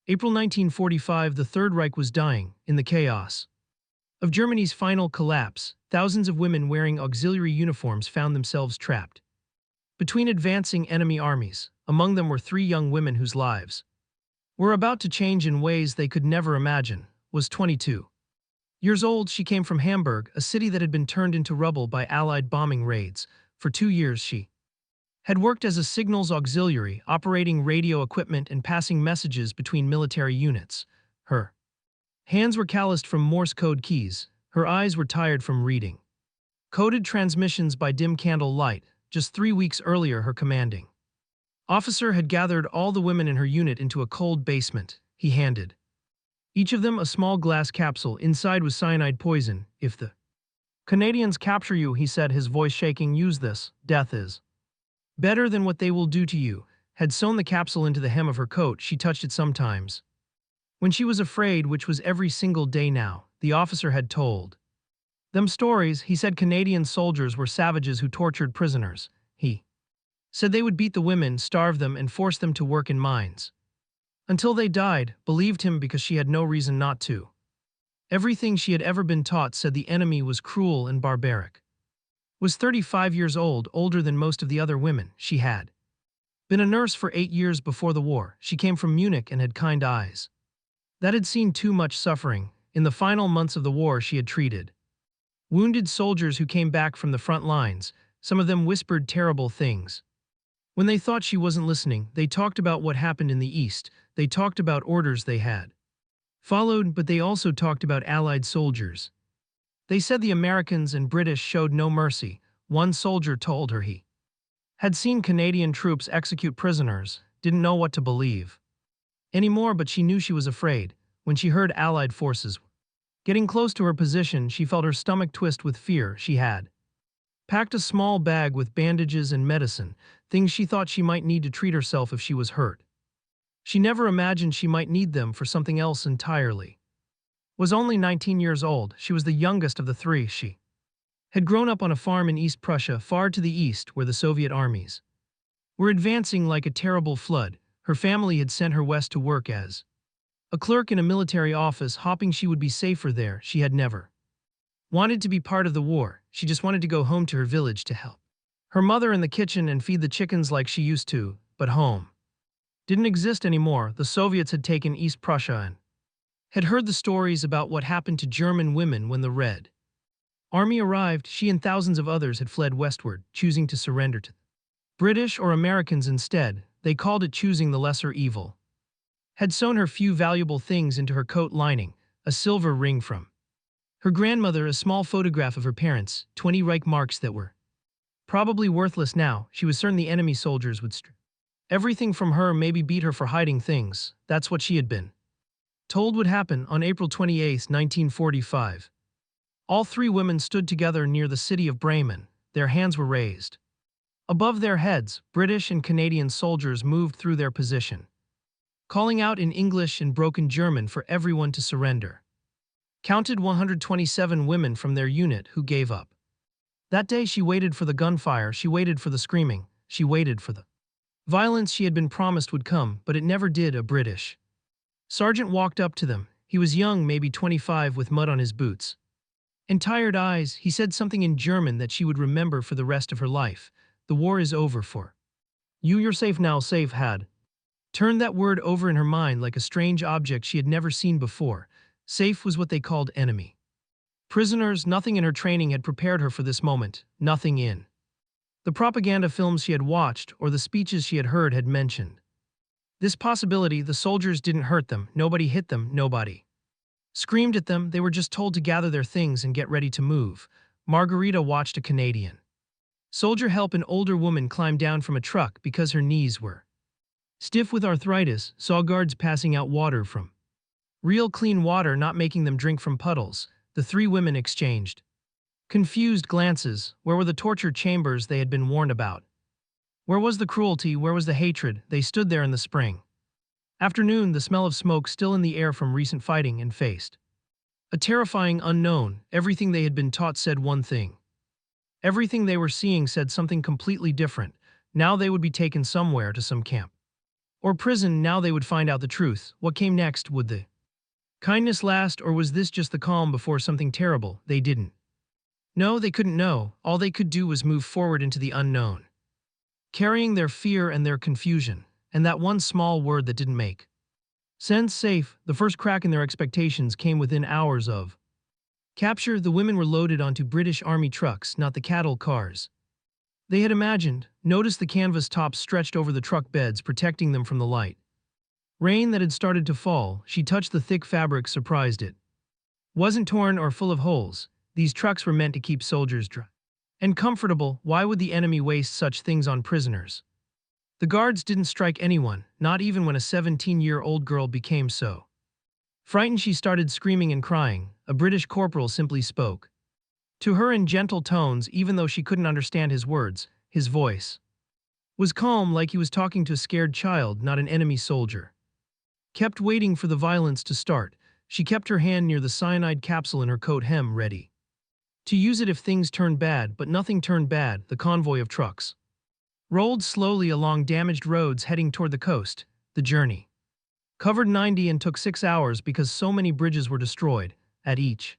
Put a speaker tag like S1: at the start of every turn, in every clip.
S1: April 1945, the Third Reich was dying, in the chaos of Germany's final collapse. Thousands of women wearing auxiliary uniforms found themselves trapped between advancing enemy armies. Among them were three young women whose lives were about to change in ways they could never imagine. Was 22 years old, she came from Hamburg, a city that had been turned into rubble by Allied bombing raids. For 2 years she had worked as a signals auxiliary, operating radio equipment and passing messages between military units. Her hands were calloused from Morse code keys. Her eyes were tired from reading coded transmissions by dim candle light. Just 3 weeks earlier, her commanding officer had gathered all the women in her unit into a cold basement. He handed each of them a small glass capsule. Inside was cyanide poison. "If the Canadians capture you," he said, his voice shaking, "use this. Death is better than what they will do to you." Had sewn the capsule into the hem of her coat. She touched it sometimes when she was afraid, which was every single day now. The officer had told them stories. He said Canadian soldiers were savages who tortured prisoners. He said they would beat the women, starve them, and force them to work in mines until they died. Believed him because she had no reason not to. Everything she had ever been taught said the enemy was cruel and barbaric. Was 35 years old, older than most of the other women. She had been a nurse for 8 years before the war. She came from Munich and had kind eyes that had seen too much suffering. In the final months of the war, she had treated wounded soldiers who came back from the front lines. Some of them whispered terrible things. When they thought she wasn't listening, they talked about what happened in the East. They talked about orders they had followed, but they also talked about Allied soldiers. They said the Americans and British showed no mercy. One soldier told her he had seen Canadian troops execute prisoners, didn't know what to believe anymore, but she knew she was afraid. When she heard Allied forces getting close to her position, she felt her stomach twist with fear. She had packed a small bag with bandages and medicine, things she thought she might need to treat herself if she was hurt. She never imagined she might need them for something else entirely. Was only 19 years old. She was the youngest of the three. She had grown up on a farm in East Prussia, far to the east, where the Soviet armies were advancing like a terrible flood. Her family had sent her west to work as a clerk in a military office, hoping she would be safer there. She had never wanted to be part of the war. She just wanted to go home to her village to help her mother in the kitchen and feed the chickens like she used to. But home didn't exist anymore. The Soviets had taken East Prussia and had heard the stories about what happened to German women when the Red Army arrived. She and thousands of others had fled westward, choosing to surrender to British or Americans instead. They called it choosing the lesser evil. Had sewn her few valuable things into her coat lining, a silver ring from her grandmother, a small photograph of her parents, 20 Reich marks that were probably worthless now. She was certain the enemy soldiers would strip everything from her, maybe beat her for hiding things. That's what she had been told would happen. On April 28, 1945, all three women stood together near the city of Bremen. Their hands were raised above their heads. British and Canadian soldiers moved through their position, calling out in English and broken German for everyone to surrender. Counted 127 women from their unit who gave up. That day she waited for the gunfire, she waited for the screaming, she waited for the violence she had been promised would come, but it never did. A British sergeant walked up to them. He was young, maybe 25, with mud on his boots and tired eyes. He said something in German that she would remember for the rest of her life. "The war is over for you. You're safe now." Safe had turned that word over in her mind like a strange object she had never seen before. Safe was what they called enemy prisoners. Nothing in her training had prepared her for this moment. Nothing in the propaganda films she had watched or the speeches she had heard had mentioned this possibility. The soldiers didn't hurt them. Nobody hit them. Nobody screamed at them. They were just told to gather their things and get ready to move. Margarita watched a Canadian soldier help an older woman climb down from a truck because her knees were stiff with arthritis. Saw guards passing out water from real clean water, not making them drink from puddles. The three women exchanged confused glances. Where were the torture chambers they had been warned about? Where was the cruelty? Where was the hatred? They stood there in the spring afternoon, the smell of smoke still in the air from recent fighting, and faced a terrifying unknown. Everything they had been taught said one thing. Everything they were seeing said something completely different. Now they would be taken somewhere, to some camp Or prison. Now they would find out the truth. What came next? Would the kindness last, or was this just the calm before something terrible? They didn't. No, they couldn't know. All they could do was move forward into the unknown, carrying their fear and their confusion, and that one small word that didn't make sense. Safe. The first crack in their expectations came within hours of capture. The women were loaded onto British Army trucks, not the cattle cars they had imagined. Notice the canvas tops stretched over the truck beds, protecting them from the light rain that had started to fall. She touched the thick fabric, surprised it wasn't torn or full of holes. These trucks were meant to keep soldiers dry and comfortable. Why would the enemy waste such things on prisoners? The guards didn't strike anyone, not even when a 17-year-old girl became so frightened she started screaming and crying. A British corporal simply spoke to her in gentle tones, even though she couldn't understand his words. His voice was calm, like he was talking to a scared child, not an enemy soldier. Kept waiting for the violence to start. She kept her hand near the cyanide capsule in her coat hem, ready to use it if things turned bad, but nothing turned bad. The convoy of trucks rolled slowly along damaged roads heading toward the coast. The journey covered 90 and took 6 hours because so many bridges were destroyed. At each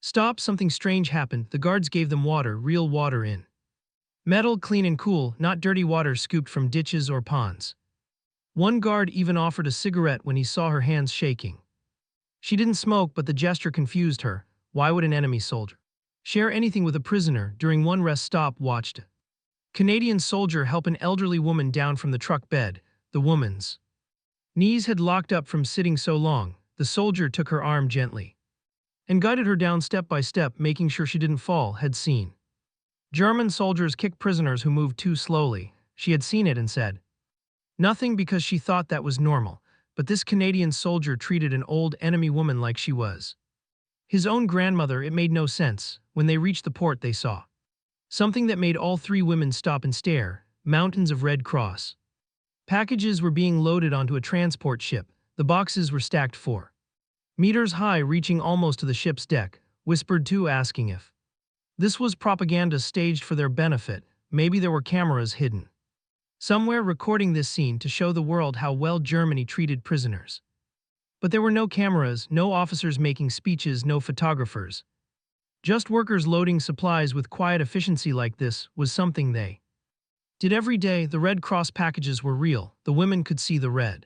S1: stop, something strange happened. The guards gave them water, real water in metal, clean and cool, not dirty water scooped from ditches or ponds. One guard even offered a cigarette when he saw her hands shaking. She didn't smoke, but the gesture confused her. Why would an enemy soldier share anything with a prisoner? During one rest stop, watched a Canadian soldier help an elderly woman down from the truck bed. The woman's knees had locked up from sitting so long. The soldier took her arm gently and guided her down step by step, making sure she didn't fall. Had seen German soldiers kick prisoners who moved too slowly. She had seen it and said nothing because she thought that was normal. But this Canadian soldier treated an old enemy woman like she was his own grandmother. It made no sense. When they reached the port, they saw something that made all three women stop and stare. Mountains of Red Cross packages were being loaded onto a transport ship. The boxes were stacked 4 meters high, reaching almost to the ship's deck. Whispered to, asking if this was propaganda staged for their benefit. Maybe there were cameras hidden somewhere recording this scene to show the world how well Germany treated prisoners. But there were no cameras, no officers making speeches, no photographers. Just workers loading supplies with quiet efficiency. Like this was something they did every day. The Red Cross packages were real. The women could see the red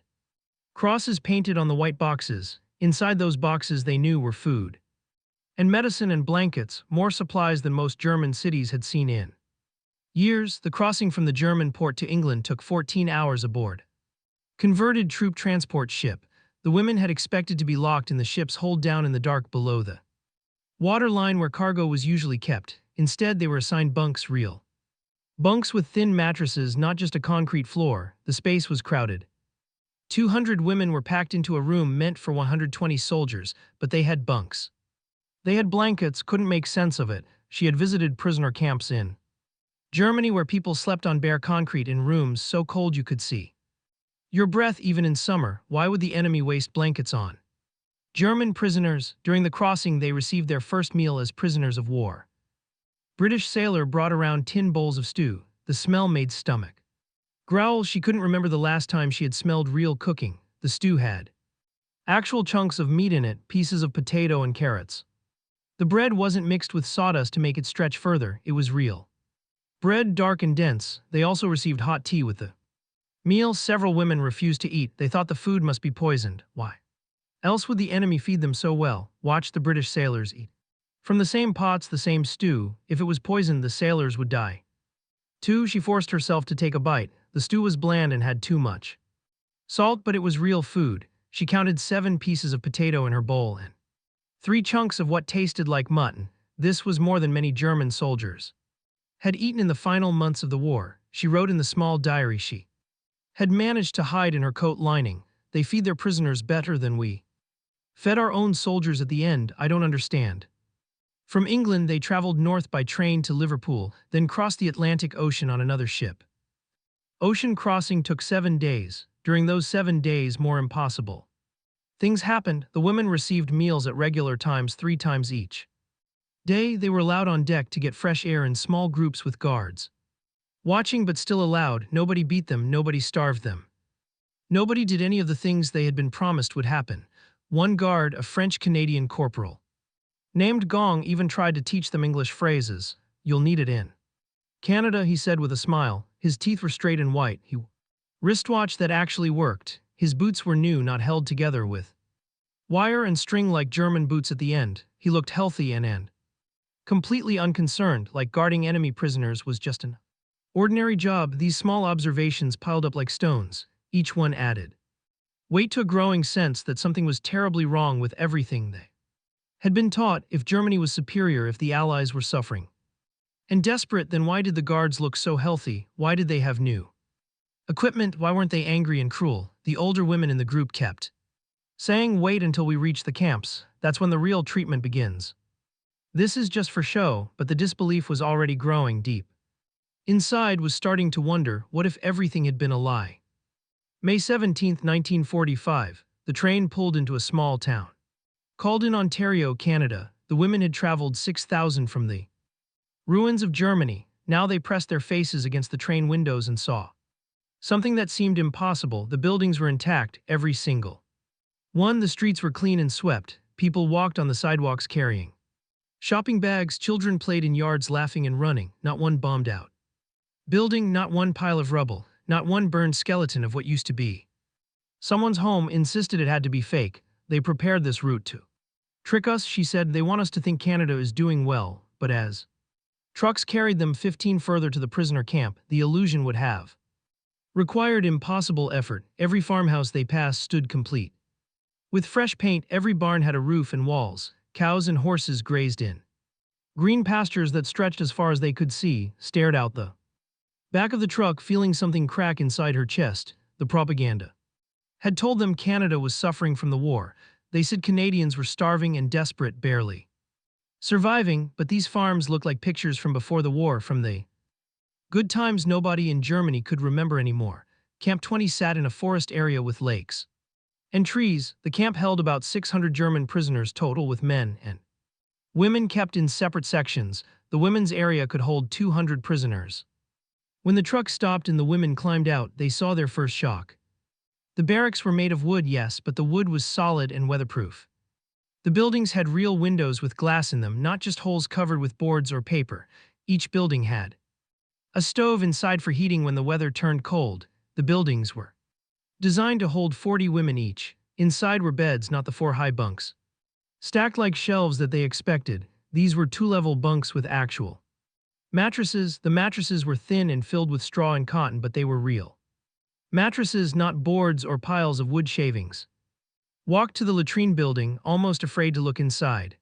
S1: crosses painted on the white boxes. Inside those boxes, they knew, were food and medicine and blankets, more supplies than most German cities had seen in years. The crossing from the German port to England took 14 hours aboard converted troop transport ship. The women had expected to be locked in the ship's hold, down in the dark below the water line where cargo was usually kept. Instead, they were assigned bunks, real bunks with thin mattresses, not just a concrete floor. The space was crowded. 200 women were packed into a room meant for 120 soldiers, but they had bunks. They had blankets. Couldn't make sense of it. She had visited prisoner camps in Germany where people slept on bare concrete in rooms so cold you could see your breath even in summer. Why would the enemy waste blankets on German prisoners? During the crossing, they received their first meal as prisoners of war. British sailor brought around tin bowls of stew. The smell made stomach growl. She couldn't remember the last time she had smelled real cooking. The stew had actual chunks of meat in it, pieces of potato and carrots. The bread wasn't mixed with sawdust to make it stretch further. It was real bread, dark and dense. They also received hot tea with the meal. Several women refused to eat. They thought the food must be poisoned. Why else would the enemy feed them so well? Watch the British sailors eat from the same pots, the same stew. If it was poisoned, the sailors would die. 2. She forced herself to take a bite. The stew was bland and had too much salt, but it was real food. She counted 7 pieces of potato in her bowl and 3 chunks of what tasted like mutton. This was more than many German soldiers had eaten in the final months of the war. She wrote in the small diary she had managed to hide in her coat lining. They feed their prisoners better than we fed our own soldiers at the end. I don't understand. From England, they traveled north by train to Liverpool, then crossed the Atlantic Ocean on another ship. Ocean crossing took 7 days. During those 7 days, more impossible things happened. The women received meals at regular times 3 times each day. They were allowed on deck to get fresh air in small groups with guards watching, but still allowed. Nobody beat them, nobody starved them. Nobody did any of the things they had been promised would happen. One guard, a French-Canadian corporal, named Gong, even tried to teach them English phrases. "You'll need it in Canada," he said with a smile. His teeth were straight and white. He wristwatch that actually worked. His boots were new, not held together with wire and string like German boots at the end. He looked healthy and completely unconcerned, like guarding enemy prisoners was just an ordinary job. These small observations piled up like stones. Each one added weight to a growing sense that something was terribly wrong with everything they had been taught. If Germany was superior, if the Allies were suffering and desperate, then why did the guards look so healthy? Why did they have new equipment? Why weren't they angry and cruel? The older women in the group kept saying, "Wait until we reach the camps. That's when the real treatment begins." This is just for show, but the disbelief was already growing deep. Inside was starting to wonder, what if everything had been a lie? May 17, 1945, the train pulled into a small town called in Ontario, Canada. The women had traveled 6,000 from the ruins of Germany. Now they pressed their faces against the train windows and saw something that seemed impossible. The buildings were intact, every single one. The streets were clean and swept. People walked on the sidewalks carrying shopping bags. Children played in yards laughing and running. Not one bombed out building, not one pile of rubble, not one burned skeleton of what used to be someone's home. Insisted it had to be fake. They prepared this route to trick us, she said. They want us to think Canada is doing well, but as trucks carried them 15 further to the prisoner camp, the illusion would have required impossible effort. Every farmhouse they passed stood complete with fresh paint. Every barn had a roof and walls. Cows and horses grazed in green pastures that stretched as far as they could see. Stared out the back of the truck, feeling something crack inside her chest. The propaganda had told them Canada was suffering from the war. They said Canadians were starving and desperate, barely surviving, but these farms looked like pictures from before the war, from the good times nobody in Germany could remember anymore. Camp 20 sat in a forest area with lakes and trees. The camp held about 600 German prisoners total, with men and women kept in separate sections. The women's area could hold 200 prisoners. When the truck stopped and the women climbed out, they saw their first shock. The barracks were made of wood, yes, but the wood was solid and weatherproof. The buildings had real windows with glass in them, not just holes covered with boards or paper. Each building had a stove inside for heating when the weather turned cold. The buildings were designed to hold 40 women each. Inside were beds, not the 4 high bunks stacked like shelves that they expected. These were 2-level bunks with actual mattresses. The mattresses were thin and filled with straw and cotton, but they were real mattresses, not boards or piles of wood shavings. Walked to the latrine building, almost afraid to look inside.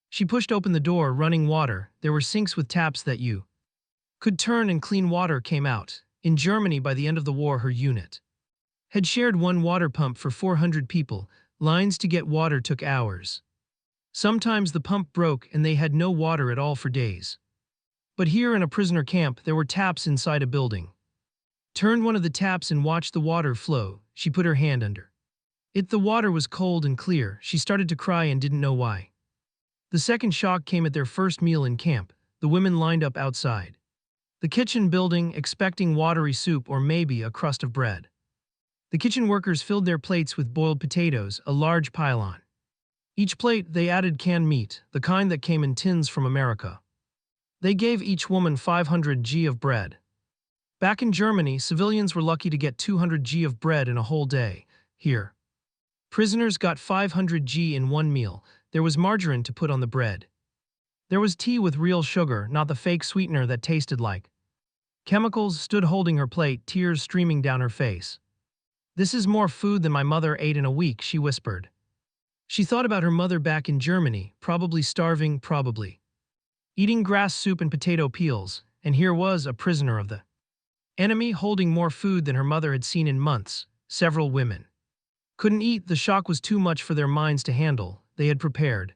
S1: She pushed open the door. Running water. There were sinks with taps that you could turn and clean water came out. In Germany, by the end of the war, her unit had shared one water pump for 400 people. Lines to get water took hours. Sometimes the pump broke and they had no water at all for days. But here in a prisoner camp, there were taps inside a building. Turned one of the taps and watched the water flow. She put her hand under it. The water was cold and clear. She started to cry and didn't know why. The second shock came at their first meal in camp. The women lined up outside the kitchen building, expecting watery soup or maybe a crust of bread. The kitchen workers filled their plates with boiled potatoes, a large pile on each plate. They added canned meat, the kind that came in tins from America. They gave each woman 500 g of bread. Back in Germany, civilians were lucky to get 200 g of bread in a whole day. Here, prisoners got 500 g in one meal. There was margarine to put on the bread. There was tea with real sugar, not the fake sweetener that tasted like chemicals. Stood holding her plate, tears streaming down her face. "This is more food than my mother ate in a week," she whispered. She thought about her mother back in Germany, probably starving, probably eating grass soup and potato peels, and here was a prisoner of the enemy holding more food than her mother had seen in months. Several women couldn't eat. The shock was too much for their minds to handle. They had prepared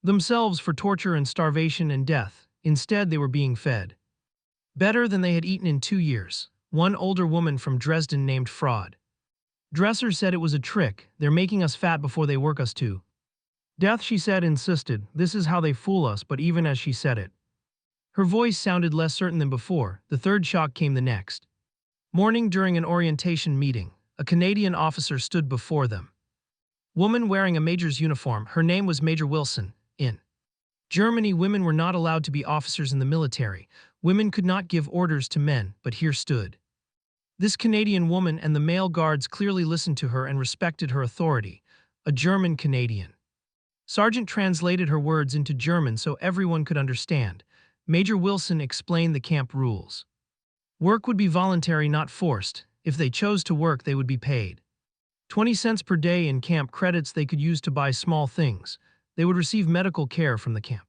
S1: themselves for torture and starvation and death. Instead, they were being fed better than they had eaten in 2 years. One older woman from Dresden named Fraud Dresser said it was a trick. "They're making us fat before they work us to death," she said, insisted. "This is how they fool us." But even as she said it, her voice sounded less certain than before. The third shock came the next morning during an orientation meeting. a Canadian officer stood before them. Woman wearing a major's uniform, her name was Major Wilson. In Germany, women were not allowed to be officers in the military. Women could not give orders to men, but here stood this Canadian woman, and the male guards clearly listened to her and respected her authority, a German Canadian. Sergeant translated her words into German so everyone could understand. Major Wilson explained the camp rules. Work would be voluntary, not forced. If they chose to work, they would be paid 20 cents per day in camp credits they could use to buy small things. They would receive medical care from the camp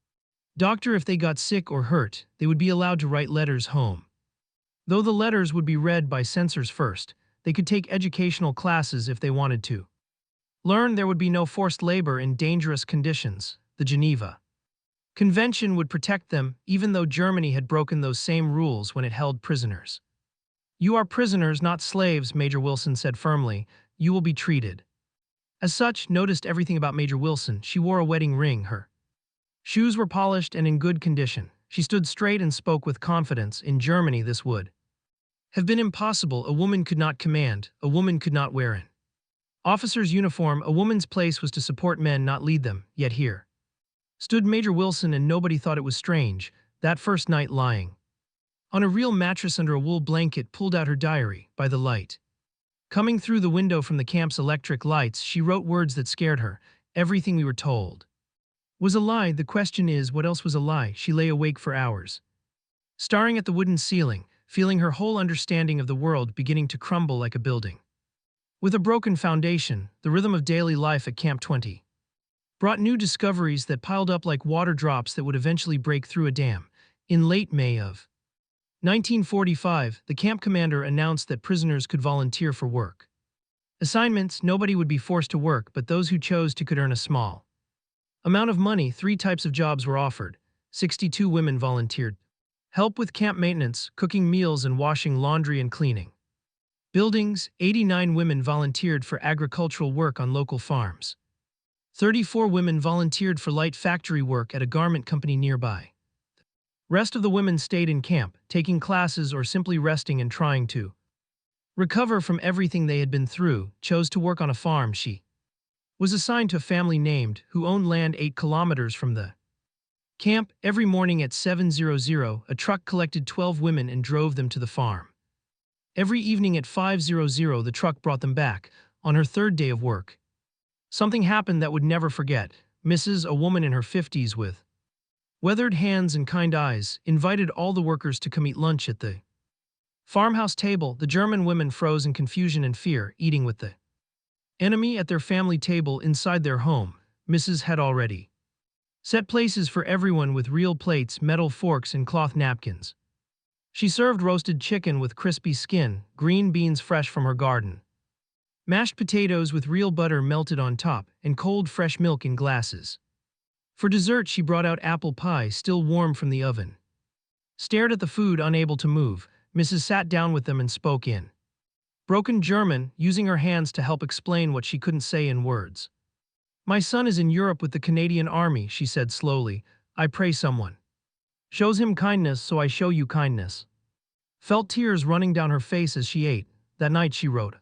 S1: doctor if they got sick or hurt. They would be allowed to write letters home. Though the letters would be read by censors first, they could take educational classes if they wanted to learn. There would be no forced labor in dangerous conditions. The Geneva Convention would protect them, even though Germany had broken those same rules when it held prisoners. You are prisoners, not slaves, Major Wilson said firmly. You will be treated as such. Noticed everything about Major Wilson. She wore a wedding ring. Her shoes were polished and in good condition. She stood straight and spoke with confidence. In Germany, this would have been impossible. A woman could not command. A woman could not wear an officer's uniform. A woman's place was to support men, not lead them. Yet here stood Major Wilson, and nobody thought it was strange. That first night, lying on a real mattress under a wool blanket, pulled out her diary. By the light coming through the window from the camp's electric lights, she wrote words that scared her. Everything we were told was a lie. The question is, what else was a lie? She lay awake for hours, staring at the wooden ceiling, feeling her whole understanding of the world beginning to crumble like a building with a broken foundation. The rhythm of daily life at Camp 20 brought new discoveries that piled up like water drops that would eventually break through a dam. In late May of 1945, the camp commander announced that prisoners could volunteer for work assignments. Nobody would be forced to work, but those who chose to could earn a small amount of money. 3 types of jobs were offered. 62 women volunteered. Help with camp maintenance, cooking meals and washing laundry and cleaning buildings. 89 women volunteered for agricultural work on local farms. 34 women volunteered for light factory work at a garment company nearby. Rest of the women stayed in camp, taking classes or simply resting and trying to recover from everything they had been through. Chose to work on a farm. She was assigned to a family named who owned land 8 kilometers from the camp. Every morning at 7:00, a truck collected 12 women and drove them to the farm. Every evening at 5:00, the truck brought them back. On her 3rd day of work, something happened that would never forget. Mrs., a woman in her 50s with weathered hands and kind eyes, invited all the workers to come eat lunch at the farmhouse table. The German women froze in confusion and fear, eating with the enemy at their family table inside their home. Mrs. had already set places for everyone with real plates, metal forks, and cloth napkins. She served roasted chicken with crispy skin, green beans fresh from her garden, mashed potatoes with real butter melted on top, and cold fresh milk in glasses. For dessert, she brought out apple pie still warm from the oven. Stared at the food, unable to move. Mrs. sat down with them and spoke in broken German, using her hands to help explain what she couldn't say in words. My son is in Europe with the Canadian Army, she said slowly. I pray someone shows him kindness, so I show you kindness. Felt tears running down her face as she ate. That night she wrote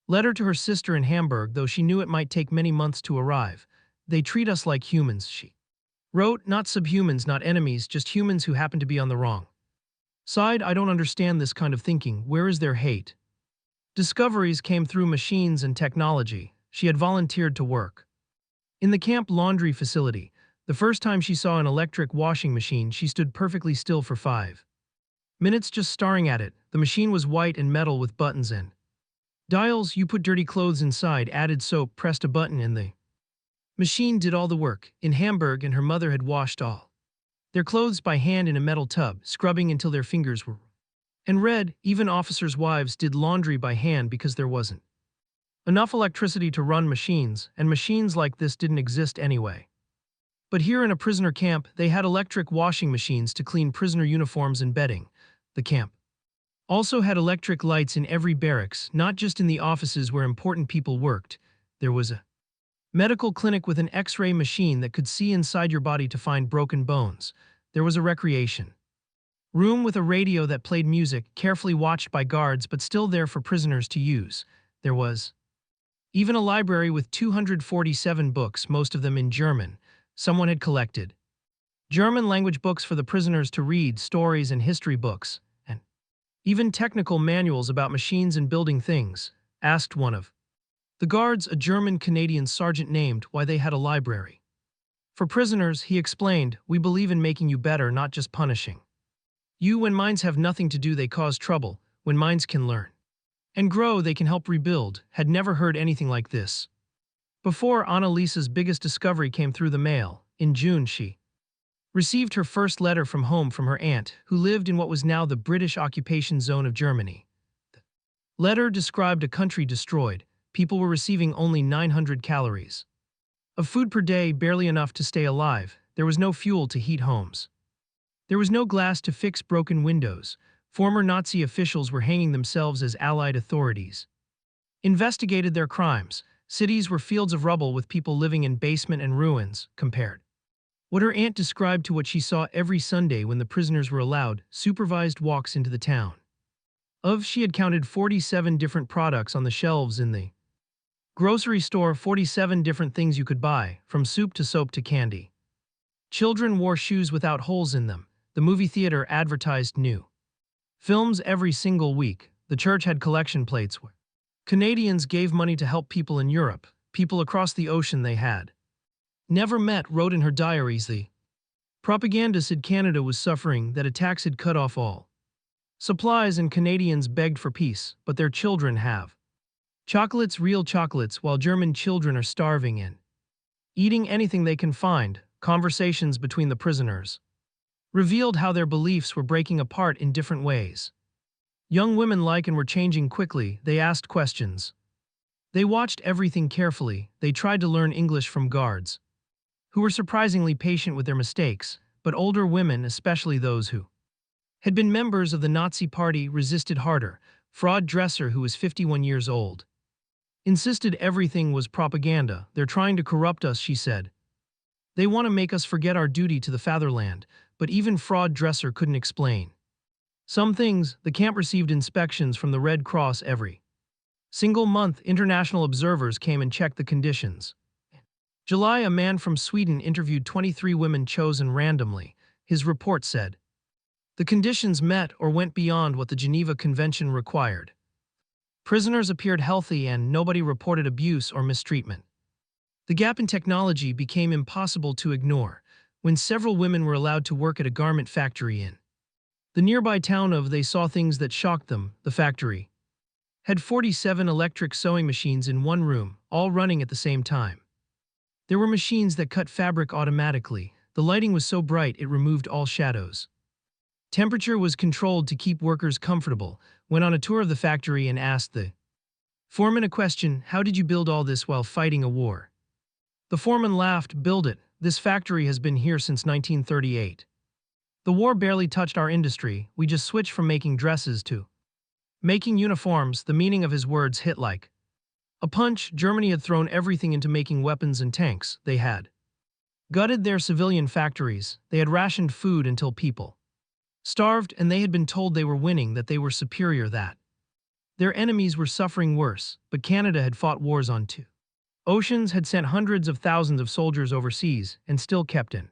S1: letter to her sister in Hamburg, though she knew it might take many months to arrive. They treat us like humans, she wrote, not subhumans, not enemies, just humans who happen to be on the wrong side. I don't understand this kind of thinking. Where is their hate? Discoveries came through machines and technology. She had volunteered to work in the camp laundry facility. The first time she saw an electric washing machine, she stood perfectly still for 5 minutes just staring at it. The machine was white and metal with buttons and dials. You put dirty clothes inside, added soap, pressed a button, and the machine did all the work. In Hamburg, and her mother had washed all their clothes by hand in a metal tub, scrubbing until their fingers were red. Even officers' wives did laundry by hand because there wasn't enough electricity to run machines, and machines like this didn't exist anyway. But here in a prisoner camp, they had electric washing machines to clean prisoner uniforms and bedding. The camp also had electric lights in every barracks, not just in the offices where important people worked. There was a medical clinic with an X-ray machine that could see inside your body to find broken bones. There was a recreation room with a radio that played music, carefully watched by guards but still there for prisoners to use. There was even a library with 247 books, most of them in German. Someone had collected German language books for the prisoners to read, stories and history books, and even technical manuals about machines and building things. Asked one of the guards, a German-Canadian sergeant, named why they had a library. For prisoners, he explained, we believe in making you better, not just punishing you. When minds have nothing to do, they cause trouble. When minds can learn and grow, they can help rebuild. Had never heard anything like this before. Annaliese's biggest discovery came through the mail. In June, she received her first letter from home from her aunt, who lived in what was now the British occupation zone of Germany. The letter described a country destroyed. People were receiving only 900 calories of food per day, barely enough to stay alive. There was no fuel to heat homes. There was no glass to fix broken windows. Former Nazi officials were hanging themselves as Allied authorities investigated their crimes. Cities were fields of rubble with people living in basement and ruins. Compared what her aunt described to what she saw every Sunday when the prisoners were allowed supervised walks into the town. She had counted 47 different products on the shelves in the grocery store, 47 different things you could buy, from soup to soap to candy. Children wore shoes without holes in them. The movie theater advertised new films every single week. The church had collection plates where Canadians gave money to help people in Europe, people across the ocean they had never met. Wrote in her diaries, the propaganda said Canada was suffering, that attacks had cut off all supplies, and Canadians begged for peace, but their children have chocolates, real chocolates, while German children are starving and eating anything they can find. Conversations between the prisoners revealed how their beliefs were breaking apart in different ways. Young women liked and were changing quickly. They asked questions. They watched everything carefully. They tried to learn English from guards, who were surprisingly patient with their mistakes, but older women, especially those who had been members of the Nazi Party, resisted harder. Fraud Dresser, who was 51 years old, insisted everything was propaganda. They're trying to corrupt us, she said. They want to make us forget our duty to the fatherland, but even Fraud Dresser couldn't explain some things. The camp received inspections from the Red Cross every single month. International observers came and checked the conditions. July, a man from Sweden interviewed 23 women chosen randomly. His report said the conditions met or went beyond what the Geneva Convention required. Prisoners appeared healthy and nobody reported abuse or mistreatment. The gap in technology became impossible to ignore when several women were allowed to work at a garment factory in the nearby town of. They saw things that shocked them. The factory had 47 electric sewing machines in one room, all running at the same time. There were machines that cut fabric automatically. The lighting was so bright it removed all shadows. Temperature was controlled to keep workers comfortable. Went on a tour of the factory and asked the foreman a question: how did you build all this while fighting a war? The foreman laughed. Build it. This factory has been here since 1938. The war barely touched our industry. We just switched from making dresses to making uniforms. The meaning of his words hit like a punch. Germany had thrown everything into making weapons and tanks. They had gutted their civilian factories. They had rationed food until people starved, and they had been told they were winning, that they were superior, that their enemies were suffering worse. But Canada had fought wars on two oceans, had sent hundreds of thousands of soldiers overseas, and still kept an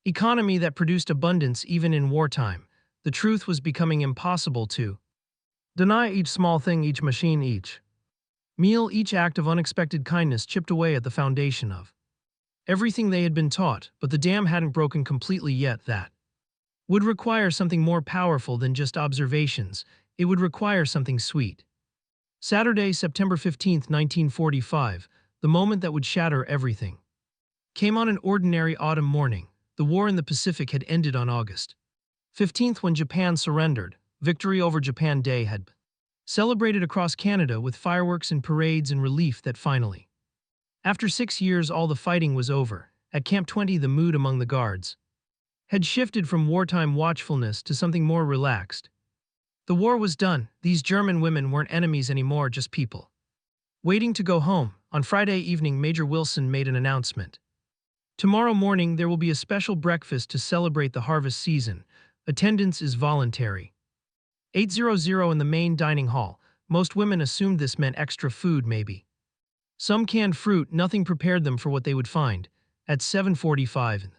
S1: economy that produced abundance even in wartime. The truth was becoming impossible to deny. Each small thing, each machine, each meal, each act of unexpected kindness chipped away at the foundation of everything they had been taught. But the dam hadn't broken completely yet. That would require something more powerful than just observations. It would require something sweet. Saturday, September 15, 1945, the moment that would shatter everything, came on an ordinary autumn morning. The war in the Pacific had ended on August 15th when Japan surrendered. Victory over Japan Day had been celebrated across Canada with fireworks and parades in relief that finally, after 6 years, all the fighting was over. At Camp 20, the mood among the guards had shifted from wartime watchfulness to something more relaxed. The war was done. These German women weren't enemies anymore, just people waiting to go home. On Friday evening, Major Wilson made an announcement. Tomorrow morning, there will be a special breakfast to celebrate the harvest season. Attendance is voluntary. 8:00 in the main dining hall. Most women assumed this meant extra food, maybe. Some canned fruit, nothing prepared them for what they would find. At 7:45 in the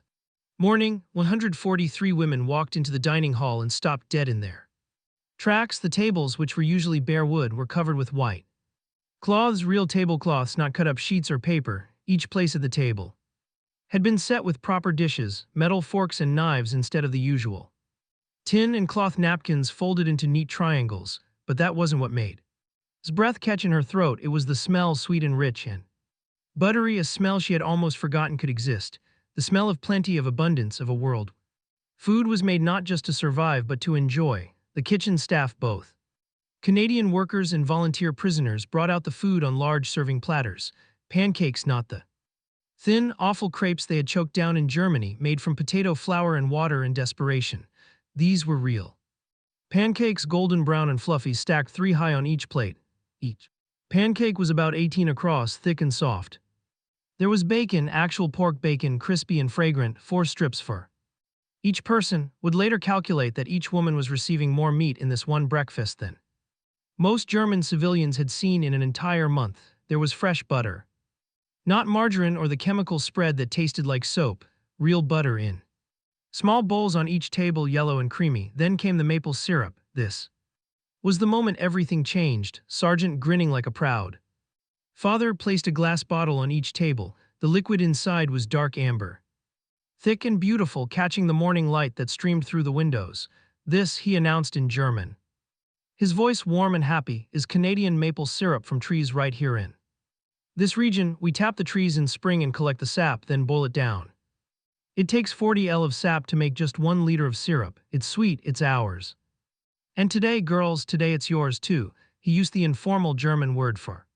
S1: morning, 143 women walked into the dining hall and stopped dead in there. Tracks, the tables, which were usually bare wood, were covered with white cloths, real tablecloths, not cut up sheets or paper. Each place at the table had been set with proper dishes, metal forks and knives instead of the usual tin and cloth napkins folded into neat triangles, but that wasn't what made his breath catch in her throat. It was the smell, sweet and rich and buttery, a smell she had almost forgotten could exist, the smell of plenty, of abundance, of a world. Food was made not just to survive but to enjoy. The kitchen staff, both Canadian workers and volunteer prisoners, brought out the food on large serving platters, pancakes, not the thin, awful crepes they had choked down in Germany, made from potato flour and water in desperation. These were real pancakes, golden brown and fluffy, stacked 3 high on each plate. Each pancake was about 18 across, thick and soft. There was bacon, actual pork bacon, crispy and fragrant, 4 strips for each person. Would later calculate that each woman was receiving more meat in this one breakfast than most German civilians had seen in an entire month. There was fresh butter. Not margarine or the chemical spread that tasted like soap, real butter in small bowls on each table, yellow and creamy. Then came the maple syrup. This was the moment everything changed. Sergeant, grinning like a proud father, placed a glass bottle on each table. The liquid inside was dark amber, thick and beautiful, catching the morning light that streamed through the windows. This, he announced in German, his voice warm and happy, is Canadian maple syrup from trees right here in this region. We tap the trees in spring and collect the sap, then boil it down. It takes 40 L of sap to make just 1 liter of syrup. It's sweet, it's ours. And today, girls, today it's yours too. He used the informal German word for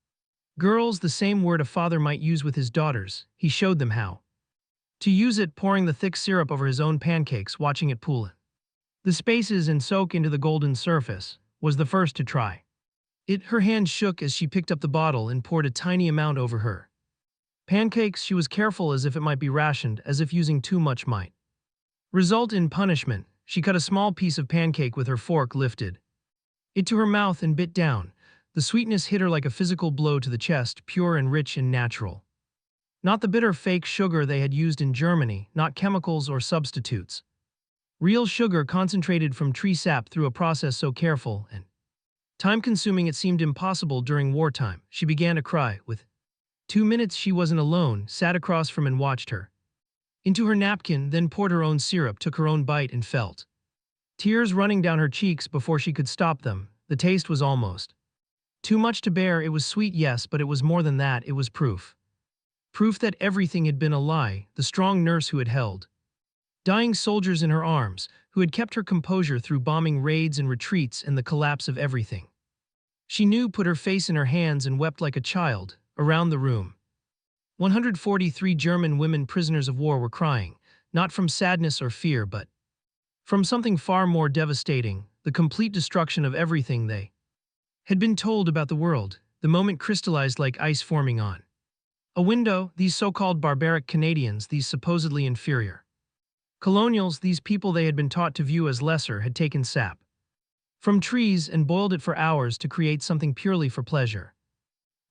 S1: girls, the same word a father might use with his daughters. He showed them how to use it, pouring the thick syrup over his own pancakes, watching it pool in the spaces and soak into the golden surface. Was the first to try it. Her hand shook as she picked up the bottle and poured a tiny amount over her pancakes. She was careful, as if it might be rationed, as if using too much might result in punishment. She cut a small piece of pancake with her fork, lifted it to her mouth and bit down. The sweetness hit her like a physical blow to the chest, pure and rich and natural. Not the bitter fake sugar they had used in Germany, not chemicals or substitutes. Real sugar, concentrated from tree sap through a process so careful and time-consuming it seemed impossible during wartime. She began to cry. With 2 minutes she wasn't alone, sat across from and watched her into her napkin, then poured her own syrup, took her own bite and felt tears running down her cheeks before she could stop them. The taste was almost too much to bear. It was sweet, yes, but it was more than that. It was proof. Proof that everything had been a lie. The strong nurse who had held dying soldiers in her arms, who had kept her composure through bombing raids and retreats and the collapse of everything she knew, put her face in her hands and wept like a child. Around the room, 143 German women prisoners of war were crying, not from sadness or fear but from something far more devastating, the complete destruction of everything they had been told about the world. The moment crystallized like ice forming on a window. These so-called barbaric Canadians, these supposedly inferior colonials, these people they had been taught to view as lesser, had taken sap from trees and boiled it for hours to create something purely for pleasure,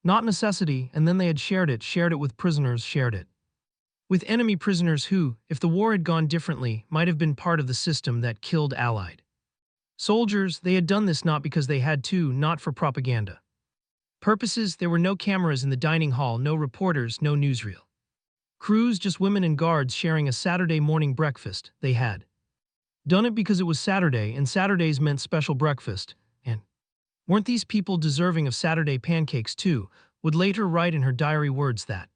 S1: not necessity, and then they had shared it with prisoners, shared it with enemy prisoners who, if the war had gone differently, might have been part of the system that killed Allied soldiers. They had done this not because they had to, not for propaganda purposes. There were no cameras in the dining hall, no reporters, no newsreel crews, just women and guards sharing a Saturday morning breakfast. They had done it because it was Saturday, and Saturdays meant special breakfast. And weren't these people deserving of Saturday pancakes too? Would later write in her diary words that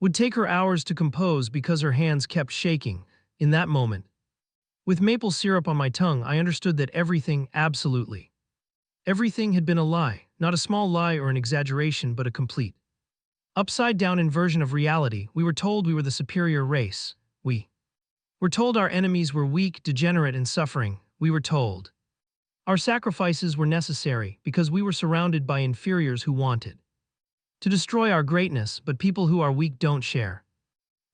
S1: would take her hours to compose because her hands kept shaking. In that moment, with maple syrup on my tongue, I understood that everything, absolutely everything, had been a lie. Not a small lie or an exaggeration, but a complete upside-down inversion of reality. We were told we were the superior race. We were told our enemies were weak, degenerate, and suffering. We were told our sacrifices were necessary because we were surrounded by inferiors who wanted to destroy our greatness, but people who are weak don't share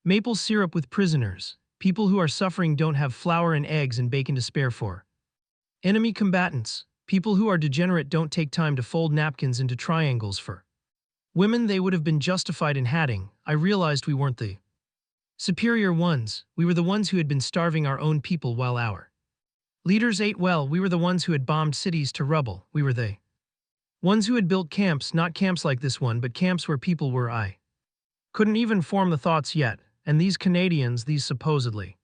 S1: maple syrup with prisoners. People who are suffering don't have flour and eggs and bacon to spare for enemy combatants. People who are degenerate don't take time to fold napkins into triangles for women they would have been justified in hatting. I realized we weren't the superior ones. We were the ones who had been starving our own people while our leaders ate well. We were the ones who had bombed cities to rubble. We were the ones who had built camps, not camps like this one, but camps where people were. I couldn't even form the thoughts yet, and these Canadians, these supposedly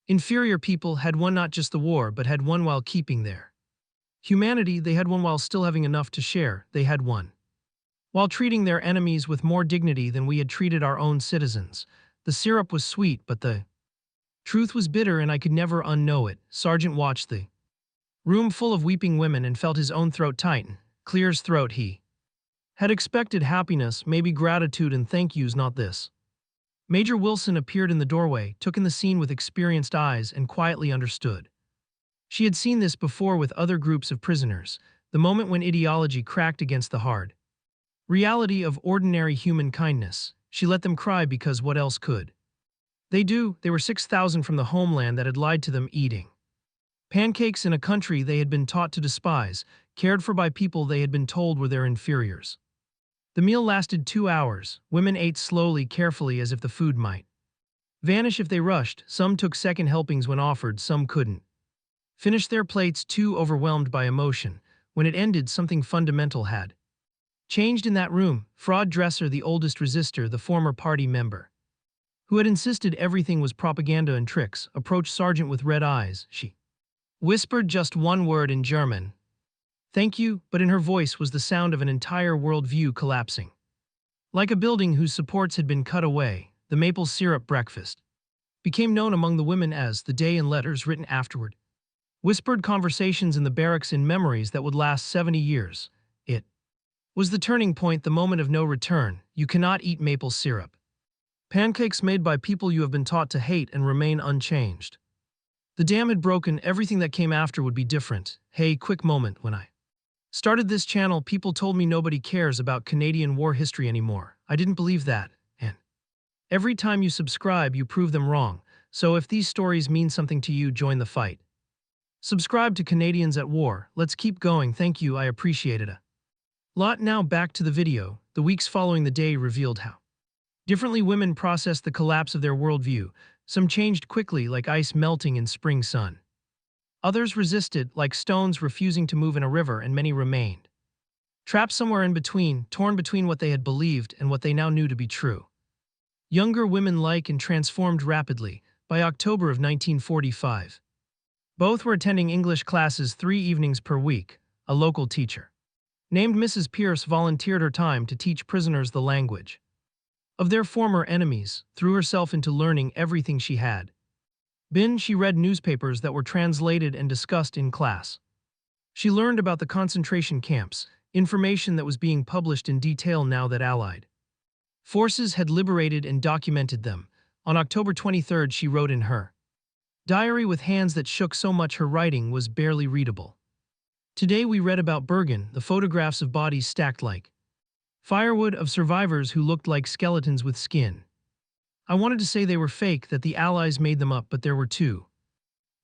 S1: inferior people, had won not just the war, but had won while keeping their humanity. They had won while still having enough to share. They had won while treating their enemies with more dignity than we had treated our own citizens. The syrup was sweet, but the truth was bitter, and I could never unknow it. Sergeant watched the room full of weeping women and felt his own throat tighten. Clear's throat. He had expected happiness, maybe gratitude and thank yous, not this. Major Wilson appeared in the doorway, took in the scene with experienced eyes, and quietly understood. She had seen this before with other groups of prisoners, the moment when ideology cracked against the hard reality of ordinary human kindness. She let them cry because what else could they do? They were 6,000 from the homeland that had lied to them, eating pancakes in a country they had been taught to despise, cared for by people they had been told were their inferiors. The meal lasted 2 hours. Women ate slowly, carefully, as if the food might vanish if they rushed. Some took second helpings when offered, some couldn't finish their plates, too overwhelmed by emotion. When it ended, something fundamental had changed in that room. Fraud Dresser, the oldest resistor, the former party member, who had insisted everything was propaganda and tricks, approached Sergeant with red eyes. She whispered just one word in German. "Thank you," but in her voice was the sound of an entire worldview collapsing. Like a building whose supports had been cut away, the maple syrup breakfast became known among the women as the day in letters written afterward. Whispered conversations in the barracks, in memories that would last 70 years. It was the turning point, the moment of no return. You cannot eat maple syrup. Pancakes made by people you have been taught to hate and remain unchanged. The dam had broken. Everything that came after would be different. Hey, quick moment. When I started this channel, people told me nobody cares about Canadian war history anymore. I didn't believe that, and every time you subscribe, you prove them wrong. So if these stories mean something to you, join the fight. Subscribe to Canadians at War. Let's keep going. Thank you, I appreciate it a lot. Now back to the video. The weeks following the day revealed how differently women processed the collapse of their worldview. Some changed quickly, like ice melting in spring sun. Others resisted, like stones refusing to move in a river, and many remained trapped somewhere in between, torn between what they had believed and what they now knew to be true. Younger women like and transformed rapidly. By October of 1945, both were attending English classes 3 evenings per week. A local teacher named Mrs. Pierce volunteered her time to teach prisoners the language of their former enemies, threw herself into learning everything she had been. She read newspapers that were translated and discussed in class. She learned about the concentration camps, information that was being published in detail now that Allied forces had liberated and documented them. On October 23rd, she wrote in her diary with hands that shook so much her writing was barely readable. Today we read about Bergen, the photographs of bodies stacked like firewood, of survivors who looked like skeletons with skin. I wanted to say they were fake, that the Allies made them up, but there were too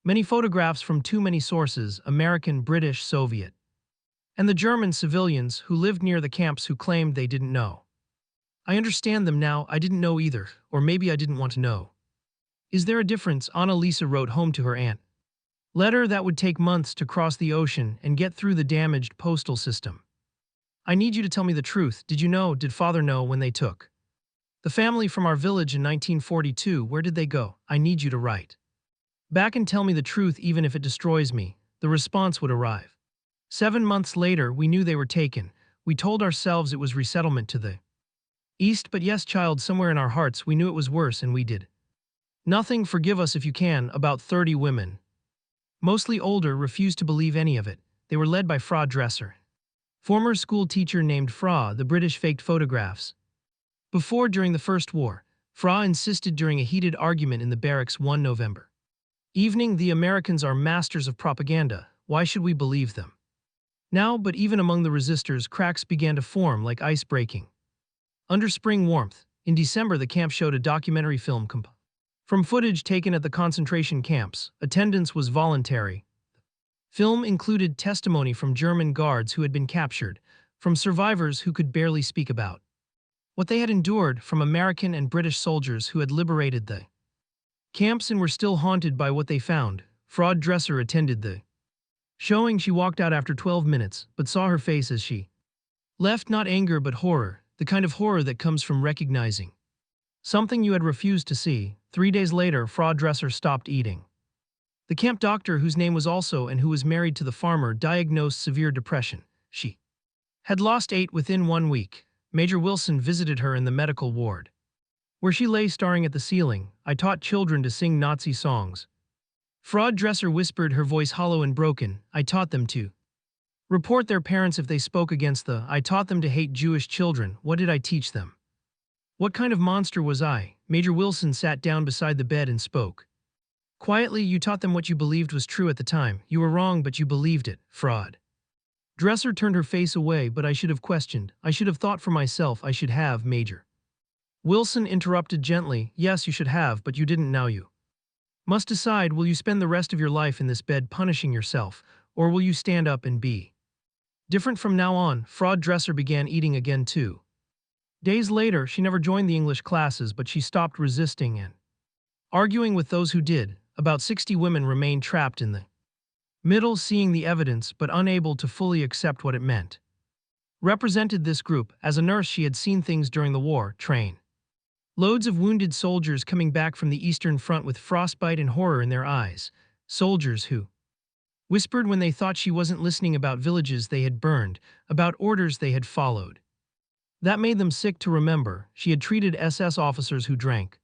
S1: many photographs from too many sources, American, British, Soviet, and the German civilians who lived near the camps who claimed they didn't know. I understand them now. I didn't know either, or maybe I didn't want to know. Is there a difference? Annalisa wrote home to her aunt. Letter that would take months to cross the ocean and get through the damaged postal system. I need you to tell me the truth. Did you know, did father know when they took the family from our village in 1942? Where did they go? I need you to write back and tell me the truth, even if it destroys me. The response would arrive. 7 months later, we knew they were taken. We told ourselves it was resettlement to the east, but yes, child, somewhere in our hearts we knew it was worse, and we did nothing. Forgive us if you can. About 30 women, mostly older, refused to believe any of it. They were led by Frau Dresser, former school teacher named Frau. The British faked photographs. During the First War, Frau insisted during a heated argument in the barracks one November evening, the Americans are masters of propaganda. Why should we believe them now? But even among the resistors, cracks began to form like ice breaking under spring warmth. In December, the camp showed a documentary film from footage taken at the concentration camps. Attendance was voluntary. Film included testimony from German guards who had been captured, from survivors who could barely speak about what they had endured, from American and British soldiers who had liberated the camps and were still haunted by what they found. Fraud Dresser attended the showing. She walked out after 12 minutes, but saw her face as she left not anger but horror, the kind of horror that comes from recognizing something you had refused to see. 3 days later, Fraud Dresser stopped eating. The camp doctor, whose name was also and who was married to the farmer, diagnosed severe depression. She had lost 8 within 1 week. Major Wilson visited her in the medical ward, where she lay staring at the ceiling. I taught children to sing Nazi songs. Fraud Dresser whispered, her voice hollow and broken. I taught them to report their parents if they spoke against the. I taught them to hate Jewish children. What did I teach them? What kind of monster was I? Major Wilson sat down beside the bed and spoke quietly. You taught them what you believed was true at the time. You were wrong, but you believed it. Fraud Dresser turned her face away. But I should have questioned. I should have thought for myself. I should have. Major Wilson interrupted gently. Yes, you should have, but you didn't. Now you must decide. Will you spend the rest of your life in this bed punishing yourself, or will you stand up and be different from now on? Fraud Dresser began eating again 2 days later. She never joined the English classes, but she stopped resisting and arguing with those who did. About 60 women remained trapped in the middle, seeing the evidence but unable to fully accept what it meant. Represented this group. As a nurse, she had seen things during the war. Train loads of wounded soldiers coming back from the Eastern Front with frostbite and horror in their eyes. Soldiers who whispered when they thought she wasn't listening, about villages they had burned, about orders they had followed. That made them sick to remember. She had treated SS officers who drank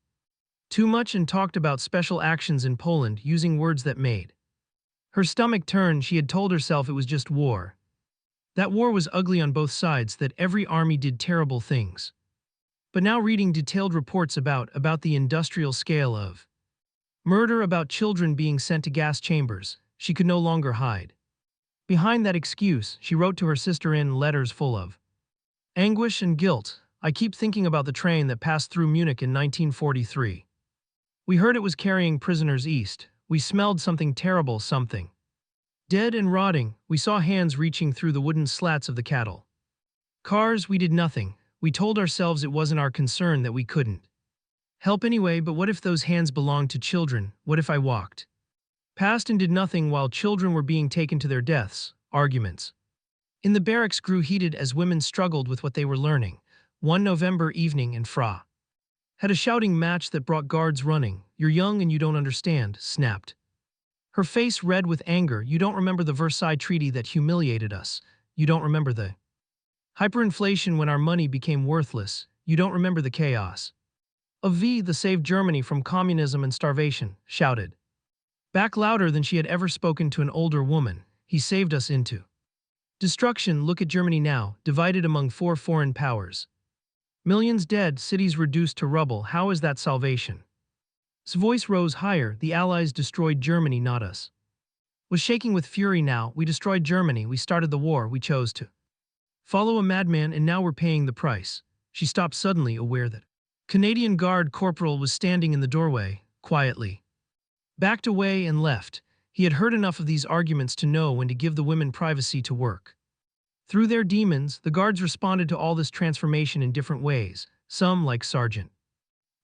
S1: too much and talked about special actions in Poland, using words that made her stomach turn. She had told herself it was just war. That war was ugly on both sides, that every army did terrible things. But now, reading detailed reports about the industrial scale of murder, about children being sent to gas chambers, she could no longer hide behind that excuse. She wrote to her sister in letters full of anguish and guilt. I keep thinking about the train that passed through Munich in 1943. We heard it was carrying prisoners east. We smelled something terrible, something dead and rotting. We saw hands reaching through the wooden slats of the cattle cars. We did nothing. We told ourselves it wasn't our concern, that we couldn't help anyway. But what if those hands belonged to children? What if I walked past and did nothing while children were being taken to their deaths? Arguments in the barracks grew heated as women struggled with what they were learning. One November evening, and Fra had a shouting match that brought guards running. You're young and you don't understand, snapped her face red with anger. You don't remember the Versailles Treaty that humiliated us. You don't remember the hyperinflation when our money became worthless. You don't remember the chaos of V that saved Germany from communism and starvation. Shouted back louder than she had ever spoken to an older woman. He saved us into destruction. Look at Germany now, divided among 4 foreign powers. Millions dead, cities reduced to rubble. How is that salvation? His voice rose higher. The Allies destroyed Germany, not us. Was shaking with fury now. We destroyed Germany. We started the war. We chose to follow a madman, and now we're paying the price. She stopped suddenly, aware that Canadian Guard Corporal was standing in the doorway, quietly backed away and left. He had heard enough of these arguments to know when to give the women privacy to work through their demons. The guards responded to all this transformation in different ways. Some, like Sergeant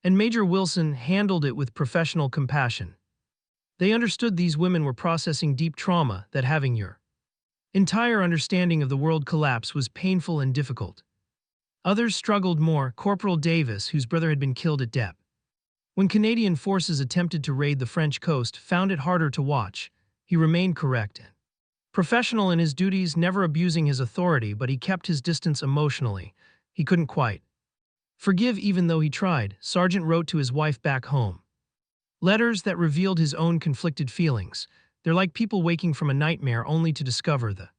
S1: and Major Wilson, handled it with professional compassion. They understood these women were processing deep trauma, that having your entire understanding of the world collapse was painful and difficult. Others struggled more. Corporal Davis, whose brother had been killed at Dieppe when Canadian forces attempted to raid the French coast, found it harder to watch. He remained correct and professional in his duties, never abusing his authority, but he kept his distance emotionally. He couldn't quite forgive, even though he tried. Sergeant wrote to his wife back home letters that revealed his own conflicted feelings. They're like people waking from a nightmare only to discover the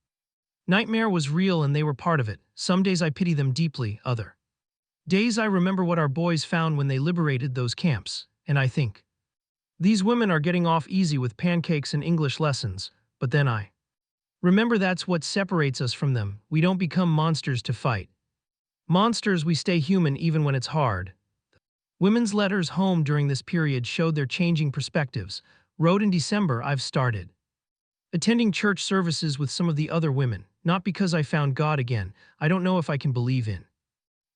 S1: nightmare was real and they were part of it. Some days I pity them deeply, other days I remember what our boys found when they liberated those camps, and I think these women are getting off easy with pancakes and English lessons. But then I remember that's what separates us from them. We don't become monsters to fight monsters. We stay human even when it's hard. Women's letters home during this period showed their changing perspectives. Wrote in December, I've started Attending church services with some of the other women, not because I found God again. I don't know if I can believe in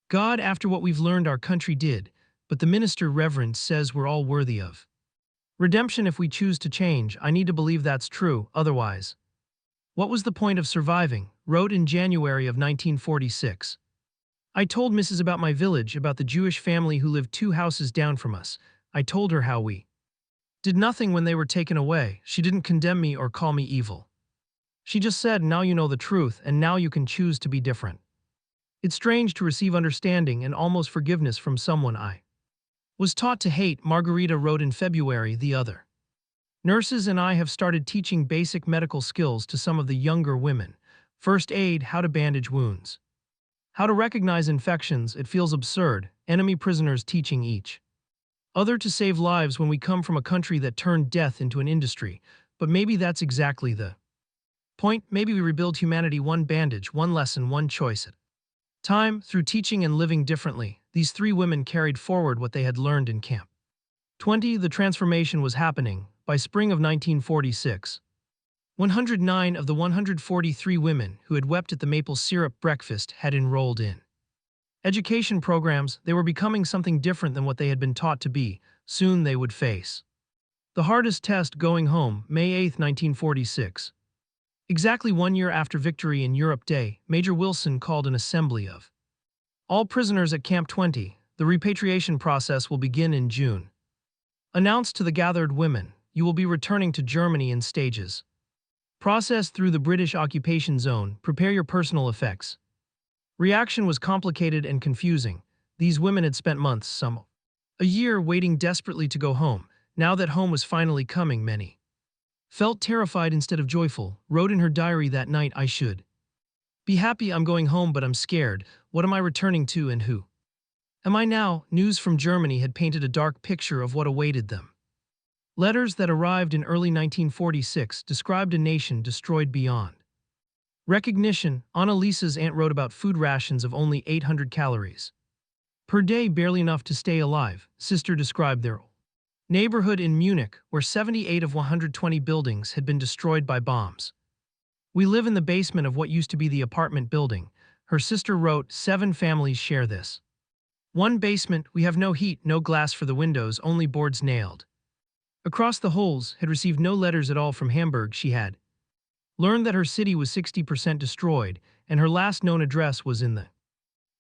S1: God after what we've learned our country did, but the minister reverend says we're all worthy of redemption if we choose to change. I need to believe that's true, otherwise. What was the point of surviving? Wrote in January of 1946. I told Mrs. about my village, about the Jewish family who lived 2 houses down from us. I told her how we did nothing when they were taken away. She didn't condemn me or call me evil. She just said, now you know the truth, and now you can choose to be different. It's strange to receive understanding and almost forgiveness from someone I was taught to hate, Margarita wrote in February. The other nurses and I have started teaching basic medical skills to some of the younger women. First aid, how to bandage wounds, how to recognize infections. It feels absurd, enemy prisoners teaching each other to save lives when we come from a country that turned death into an industry. But maybe that's exactly the point. Maybe we rebuild humanity one bandage, one lesson, one choice at time. Through teaching and living differently, these 3 women carried forward what they had learned in Camp 20. The transformation was happening. By spring of 1946, 109 of the 143 women who had wept at the maple syrup breakfast had enrolled in education programs. They were becoming something different than what they had been taught to be. Soon they would face the hardest test, going home. May 8, 1946. Exactly 1 year after Victory in Europe Day, Major Wilson called an assembly of all prisoners at Camp 20. The repatriation process will begin in June. Announced to the gathered women, you will be returning to Germany in stages. Processed through the British occupation zone. Prepare your personal effects. Reaction was complicated and confusing. These women had spent months, some a year, waiting desperately to go home. Now that home was finally coming, many felt terrified instead of joyful. Wrote in her diary that night, I should be happy I'm going home, but I'm scared. What am I returning to, and who am I now? News from Germany had painted a dark picture of what awaited them. Letters that arrived in early 1946 described a nation destroyed beyond recognition. Annalisa's aunt wrote about food rations of only 800 calories per day, barely enough to stay alive. Sister described their neighborhood in Munich, where 78 of 120 buildings had been destroyed by bombs. We live in the basement of what used to be the apartment building. Her sister wrote, 7 families share this one basement. We have no heat, no glass for the windows, only boards nailed across the holes. Had received no letters at all from Hamburg. She had learned that her city was 60% destroyed, and her last known address was in the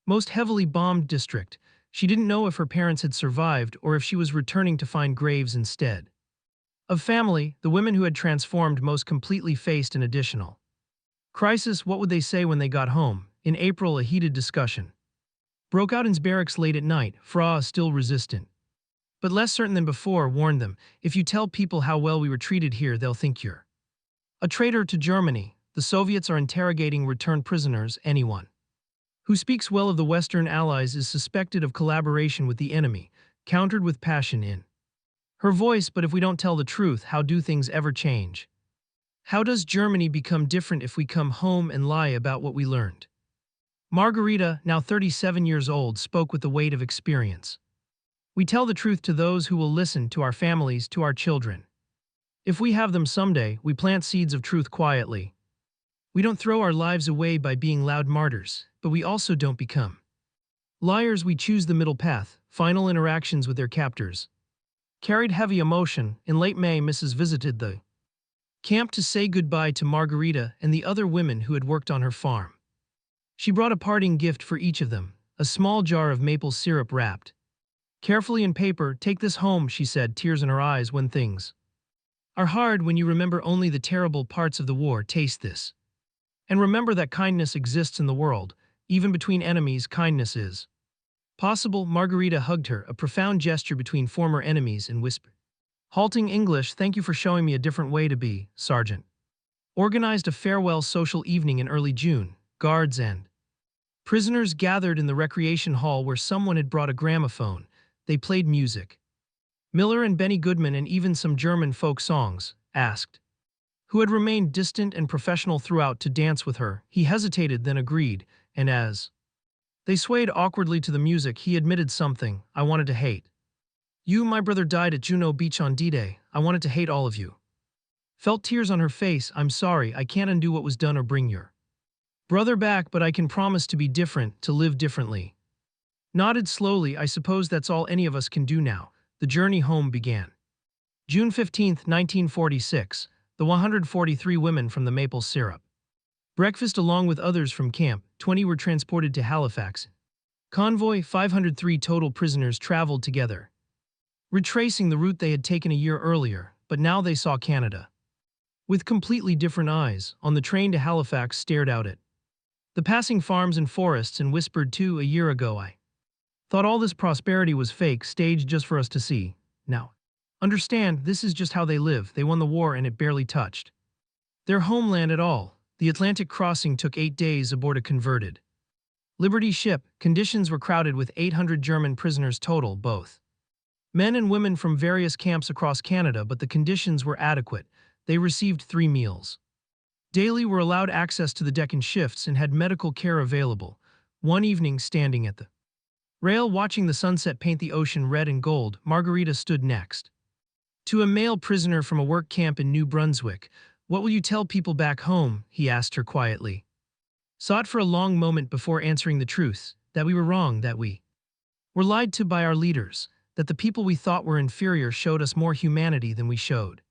S1: most heavily bombed district. She didn't know if her parents had survived or if she was returning to find graves instead of family. The women who had transformed most completely faced an additional crisis. What would they say when they got home? In April, a heated discussion broke out in barracks late at night. Frau, still resistant, but less certain than before, warned them, if you tell people how well we were treated here, they'll think you're a traitor to Germany. The Soviets are interrogating returned prisoners. Anyone who speaks well of the Western Allies is suspected of collaboration with the enemy, countered with passion in her voice. But if we don't tell the truth, how do things ever change? How does Germany become different if we come home and lie about what we learned? Margarita, now 37 years old, spoke with the weight of experience. We tell the truth to those who will listen, to our families, to our children. If we have them someday, we plant seeds of truth quietly. We don't throw our lives away by being loud martyrs, but we also don't become liars. We choose the middle path. Final interactions with their captors carried heavy emotion. In late May, Mrs. visited the camp to say goodbye to Margarita and the other women who had worked on her farm. She brought a parting gift for each of them, a small jar of maple syrup wrapped carefully in paper. Take this home, she said, tears in her eyes. When things are hard, when you remember only the terrible parts of the war, taste this. And remember that kindness exists in the world. Even between enemies, kindness is possible. Margarita hugged her, a profound gesture between former enemies, and whispered, halting English, thank you for showing me a different way to be, Sergeant. Organized a farewell social evening in early June. Guards and prisoners gathered in the recreation hall where someone had brought a gramophone. They played music. Miller and Benny Goodman, and even some German folk songs. Asked who had remained distant and professional throughout to dance with her. He hesitated, then agreed, and as they swayed awkwardly to the music, he admitted something. I wanted to hate you. My brother died at Juno Beach on D-Day. I wanted to hate all of you. Felt tears on her face. I'm sorry, I can't undo what was done or bring your brother back, but I can promise to be different, to live differently. Nodded slowly. I suppose that's all any of us can do now. The journey home began. June 15, 1946, the 143 women from the maple syrup breakfast along with others from camp, 20 were transported to Halifax. Convoy, 503 total prisoners traveled together, retracing the route they had taken a year earlier, but now they saw Canada with completely different eyes. On the train to Halifax, stared out at the passing farms and forests and whispered to, a year ago I thought all this prosperity was fake, staged just for us to see. Now, understand, this is just how they live. They won the war and it barely touched their homeland at all. The Atlantic crossing took 8 days aboard a converted Liberty ship. Conditions were crowded with 800 German prisoners total, both men and women from various camps across Canada, but the conditions were adequate. They received 3 meals daily, were allowed access to the deck in shifts, and had medical care available. One evening, standing at the rail watching the sunset paint the ocean red and gold, Margarita stood next to a male prisoner from a work camp in New Brunswick. What will you tell people back home? He asked her quietly. Sought for a long moment before answering the truth, that we were wrong, that we were lied to by our leaders, that the people we thought were inferior showed us more humanity than we showed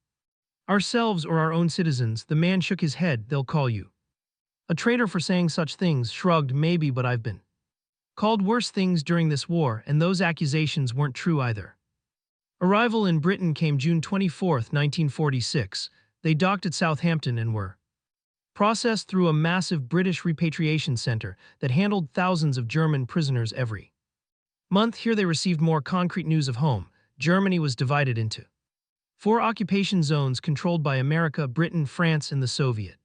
S1: ourselves or our own citizens. The man shook his head. They'll call you a traitor for saying such things. Shrugged. Maybe, but I've been called worse things during this war, and those accusations weren't true either. Arrival in Britain came June 24, 1946. They docked at Southampton and were processed through a massive British repatriation center that handled thousands of German prisoners every month. Here they received more concrete news of home. Germany was divided into 4 occupation zones controlled by America, Britain, France, and the Soviet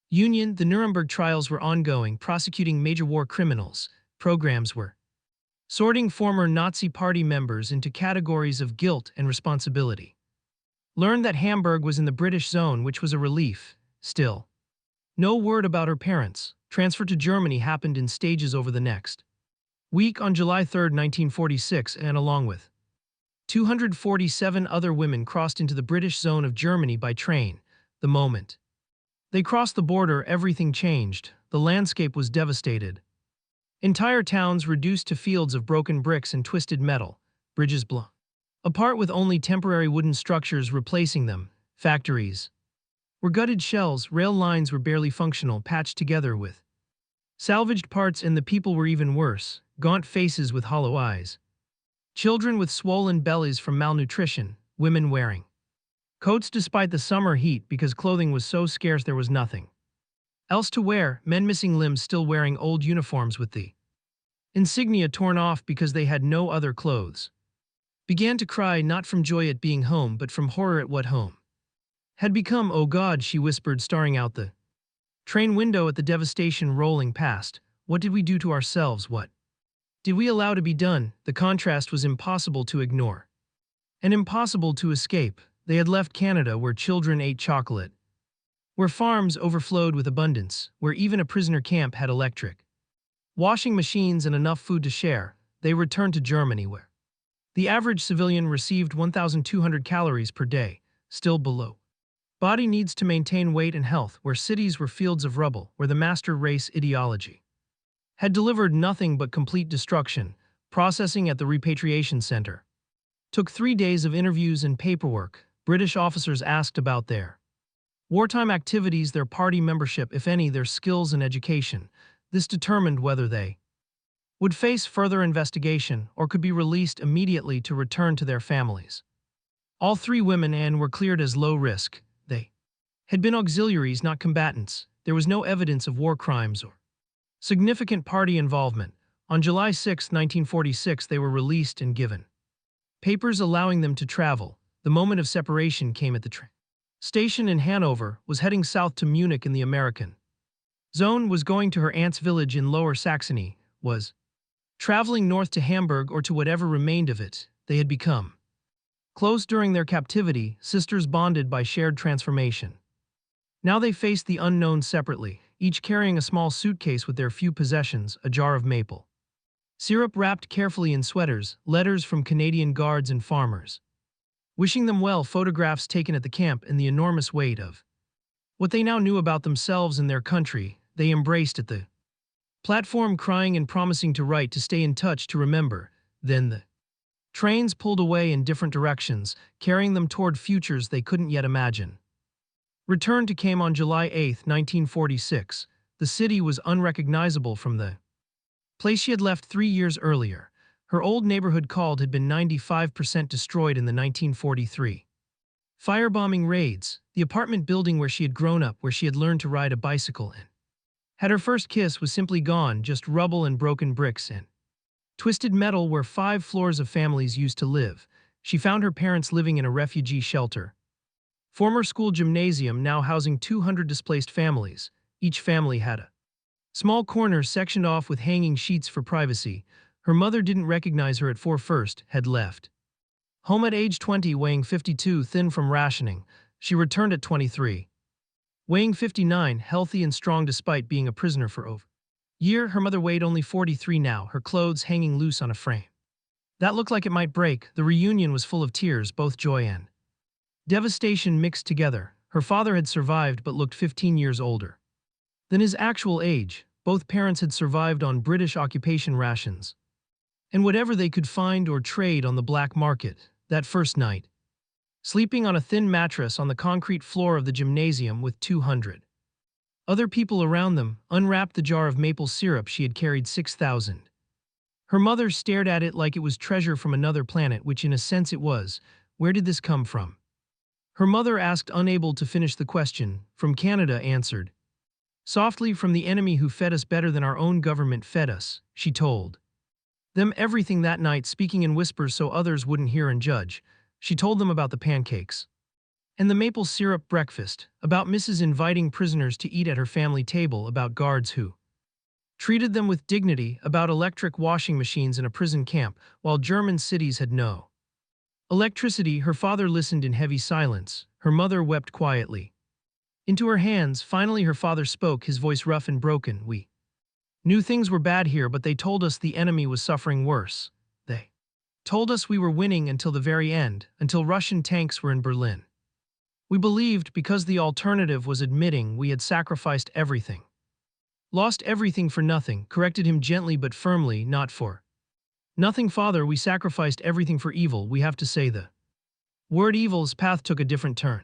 S1: Union. The Nuremberg trials were ongoing, prosecuting major war criminals. Programs were sorting former Nazi Party members into categories of guilt and responsibility. Learned that Hamburg was in the British zone, which was a relief. Still, no word about her parents. Transfer to Germany happened in stages over the next week. On July 3, 1946, and along with 247 other women crossed into the British zone of Germany by train. The moment they crossed the border, everything changed. The landscape was devastated. Entire towns reduced to fields of broken bricks and twisted metal, bridges blown apart with only temporary wooden structures replacing them. Factories were gutted shells, rail lines were barely functional, patched together with salvaged parts, and the people were even worse, gaunt faces with hollow eyes. Children with swollen bellies from malnutrition, women wearing coats despite the summer heat because clothing was so scarce there was nothing else to wear, men missing limbs still wearing old uniforms with the insignia torn off because they had no other clothes. Began to cry, not from joy at being home, but from horror at what home had become. Oh God, she whispered, staring out the train window at the devastation rolling past. What did we do to ourselves? What did we allow to be done? The contrast was impossible to ignore and impossible to escape. They had left Canada, where children ate chocolate, where farms overflowed with abundance, where even a prisoner camp had electric washing machines and enough food to share. They returned to Germany, where the average civilian received 1,200 calories per day, still below body needs to maintain weight and health, where cities were fields of rubble, where the master race ideology had delivered nothing but complete destruction. Processing at the repatriation center took 3 days of interviews and paperwork. British officers asked about their wartime activities, their party membership, if any, their skills and education. This determined whether they would face further investigation or could be released immediately to return to their families. All 3 women and were cleared as low risk. They had been auxiliaries, not combatants. There was no evidence of war crimes or significant party involvement. On July 6, 1946, they were released and given papers allowing them to travel. The moment of separation came at the train station in Hanover. Was heading south to Munich in the American zone, was going to her aunt's village in Lower Saxony, was traveling north to Hamburg or to whatever remained of it. They had become close during their captivity, sisters bonded by shared transformation. Now they faced the unknown separately, each carrying a small suitcase with their few possessions, a jar of maple syrup wrapped carefully in sweaters, letters from Canadian guards and farmers, Wishing them well, photographs taken at the camp and the enormous weight of what they now knew about themselves and their country, they embraced at the platform, crying and promising to write, to stay in touch, to remember. Then the trains pulled away in different directions, carrying them toward futures they couldn't yet imagine. Returned to came on July 8, 1946. The city was unrecognizable from the place she had left 3 years earlier. Her old neighborhood called had been 95% destroyed in the 1943 firebombing raids. The apartment building where she had grown up, where she had learned to ride a bicycle and had her first kiss, was simply gone, just rubble and broken bricks and twisted metal where 5 floors of families used to live. She found her parents living in a refugee shelter. Former school gymnasium now housing 200 displaced families. Each family had a small corner sectioned off with hanging sheets for privacy. Her mother didn't recognize her at first, had left home at age 20, weighing 52, thin from rationing. She returned at 23, weighing 59, healthy and strong despite being a prisoner for over a year. Her mother weighed only 43 now, her clothes hanging loose on a frame that looked like it might break. The reunion was full of tears, both joy and devastation mixed together. Her father had survived but looked 15 years older than his actual age. Both parents had survived on British occupation rations and whatever they could find or trade on the black market. That first night, sleeping on a thin mattress on the concrete floor of the gymnasium with 200 other people around them, unwrapped the jar of maple syrup she had carried 6,000. Her mother stared at it like it was treasure from another planet, which in a sense it was. Where did this come from? Her mother asked, unable to finish the question. From Canada, answered softly. From the enemy who fed us better than our own government fed us. She told them everything that night, speaking in whispers so others wouldn't hear and judge. She told them about the pancakes and the maple syrup breakfast, about Mrs. inviting prisoners to eat at her family table, about guards who treated them with dignity, about electric washing machines in a prison camp, while German cities had no electricity. Her father listened in heavy silence. Her mother wept quietly into her hands. Finally her father spoke, his voice rough and broken. We knew things were bad here, but they told us the enemy was suffering worse. They told us we were winning until the very end, until Russian tanks were in Berlin. We believed, because the alternative was admitting we had sacrificed everything. Lost everything for nothing, corrected him gently but firmly, not for nothing, father. We sacrificed everything for evil. We have to say the word evil's path took a different turn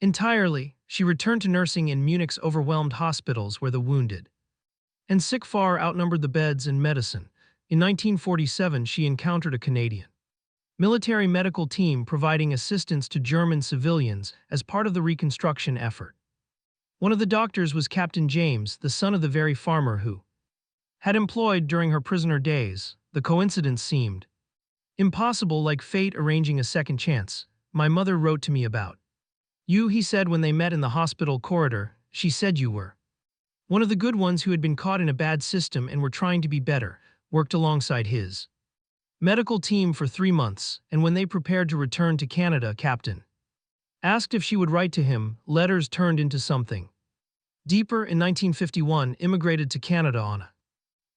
S1: entirely. She returned to nursing in Munich's overwhelmed hospitals, where the wounded and sick far outnumbered the beds and medicine. In 1947, she encountered a Canadian military medical team providing assistance to German civilians as part of the reconstruction effort. One of the doctors was Captain James, the son of the very farmer who had employed during her prisoner days. The coincidence seemed impossible, like fate arranging a second chance. My mother wrote to me about you, he said when they met in the hospital corridor. She said you were one of the good ones who had been caught in a bad system and were trying to be better, worked alongside his medical team for 3 months, and when they prepared to return to Canada, Captain asked if she would write to him. Letters turned into something deeper. In 1951, immigrated to Canada on a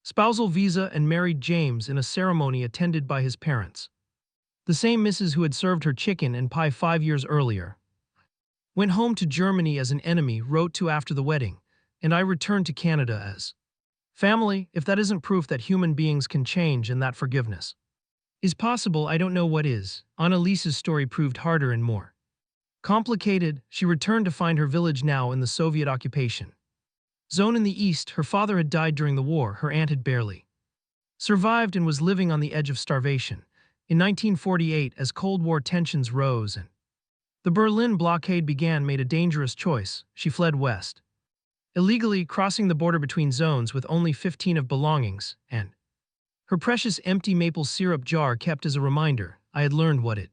S1: spousal visa and married James in a ceremony attended by his parents. The same missus who had served her chicken and pie 5 years earlier went home to Germany as an enemy, wrote to after the wedding, and I returned to Canada as family. If that isn't proof that human beings can change and that forgiveness is possible, I don't know what is. Annalise's story proved harder and more complicated. She returned to find her village now in the Soviet occupation zone in the east. Her father had died during the war. Her aunt had barely survived and was living on the edge of starvation. In 1948, as Cold War tensions rose and the Berlin blockade began, made a dangerous choice. She fled west, illegally crossing the border between zones with only 15 of belongings, and her precious empty maple syrup jar kept as a reminder. I had learned what it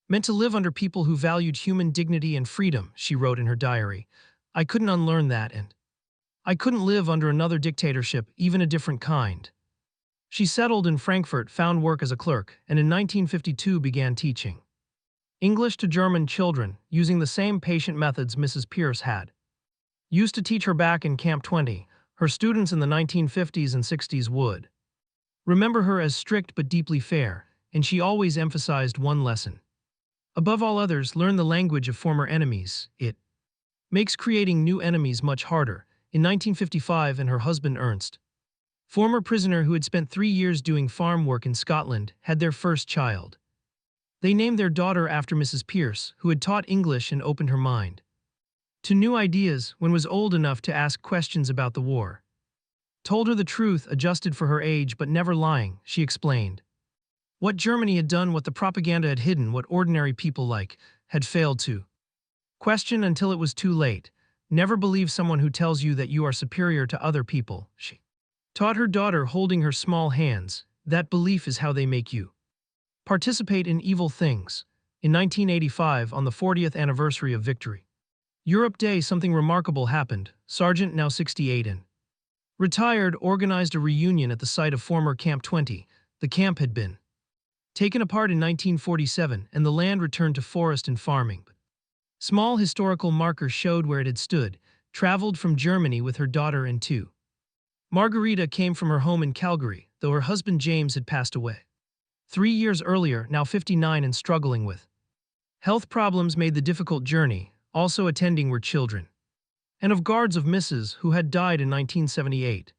S1: meant to live under people who valued human dignity and freedom, she wrote in her diary. I couldn't unlearn that, and I couldn't live under another dictatorship, even a different kind. She settled in Frankfurt, found work as a clerk, and in 1952 began teaching English to German children, using the same patient methods Mrs. Pierce had used to teach her back in Camp 20. Her students in the 1950s and 60s would remember her as strict but deeply fair, and she always emphasized one lesson: Above all others, learn the language of former enemies. It makes creating new enemies much harder. In 1955, and her husband Ernst, former prisoner who had spent 3 years doing farm work in Scotland, had their first child. They named their daughter after Mrs. Pierce, who had taught English and opened her mind to new ideas when was old enough to ask questions about the war. Told her the truth, adjusted for her age but never lying, she explained. What Germany had done, what the propaganda had hidden, what ordinary people had failed to question until it was too late. Never believe someone who tells you that you are superior to other people, she taught her daughter, holding her small hands. That belief is how they make you participate in evil things. In 1985, on the 40th anniversary of victory, Europe Day, something remarkable happened. Sergeant, now 68 and retired, organized a reunion at the site of former Camp 20. The camp had been taken apart in 1947, and the land returned to forest and farming. Small historical markers showed where it had stood. Traveled from Germany with her daughter and two. Margarita came from her home in Calgary, though her husband James had passed away 3 years earlier, now 59 and struggling with health problems made the difficult journey. Also attending were children and of guards of Mrs., who had died in 1978,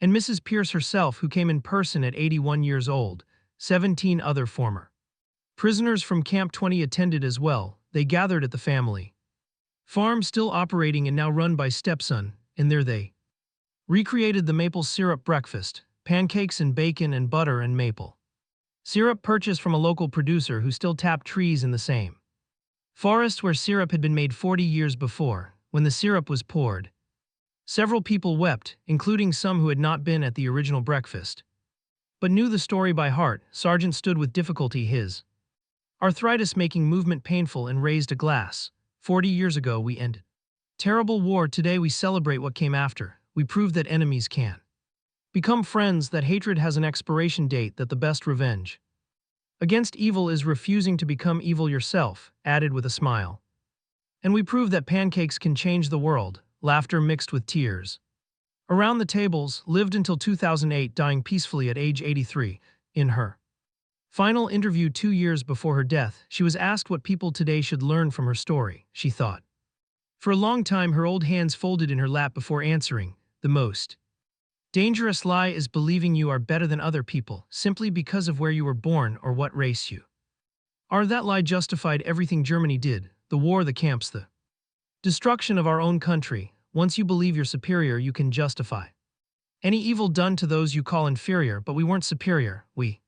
S1: and Mrs. Pierce herself, who came in person at 81 years old. 17 other former prisoners from Camp 20 attended as well. They gathered at the family farm, still operating and now run by stepson, and there they recreated the maple syrup breakfast, pancakes and bacon and butter and maple syrup purchased from a local producer who still tapped trees in the same forest where syrup had been made 40 years before. When the syrup was poured, several people wept, including some who had not been at the original breakfast, but knew the story by heart. Sergeant stood with difficulty, his arthritis making movement painful, and raised a glass. 40 years ago we ended terrible war. Today we celebrate what came after. We prove that enemies can become friends, that hatred has an expiration date, that the best revenge against evil is refusing to become evil yourself, added with a smile. And we prove that pancakes can change the world. Laughter mixed with tears around the tables. Lived until 2008, dying peacefully at age 83. In her final interview 2 years before her death, she was asked what people today should learn from her story. She thought for a long time, her old hands folded in her lap before answering. The most dangerous lie is believing you are better than other people simply because of where you were born or what race you are. That lie justified everything Germany did, the war, the camps, the destruction of our own country. Once you believe you're superior, you can justify any evil done to those you call inferior. But we weren't superior. We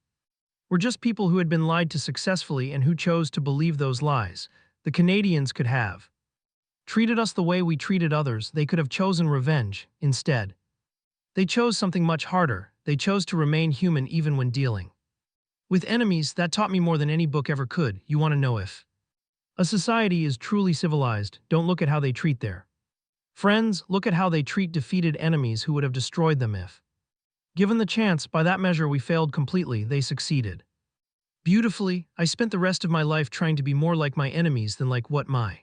S1: were just people who had been lied to successfully and who chose to believe those lies. The Canadians could have treated us the way we treated others. They could have chosen revenge. Instead, they chose something much harder. They chose to remain human even when dealing with enemies. That taught me more than any book ever could. You want to know if a society is truly civilized? Don't look at how they treat their friends. Look at how they treat defeated enemies who would have destroyed them if given the chance. By that measure, we failed completely. They succeeded beautifully. I spent the rest of my life trying to be more like my enemies than like what my